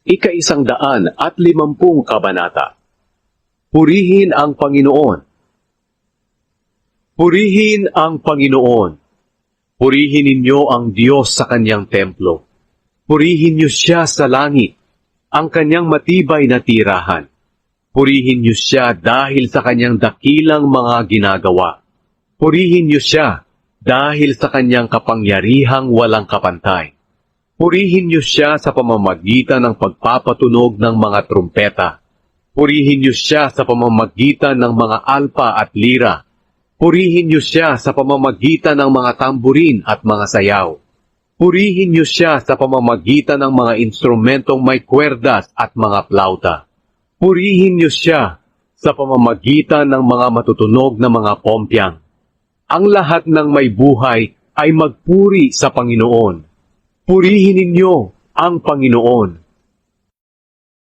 ika-150 kabanata. Purihin ang Panginoon. Purihin ang Panginoon. Purihin ninyo ang Diyos sa kanyang templo. Purihin niyo siya sa langit, ang kanyang matibay na tirahan. Purihin niyo siya dahil sa kanyang dakilang mga ginagawa. Purihin niyo siya dahil sa kanyang kapangyarihang walang kapantay. Purihin niyo siya sa pamamagitan ng pagpapatunog ng mga trumpeta. Purihin niyo siya sa pamamagitan ng mga alpa at lira. Purihin niyo siya sa pamamagitan ng mga tamburin at mga sayaw. Purihin niyo siya sa pamamagitan ng mga instrumentong may kwerdas at mga plauta. Purihin niyo siya sa pamamagitan ng mga matutunog na mga pompyang. Ang lahat ng may buhay ay magpuri sa Panginoon. Purihin ninyo ang Panginoon.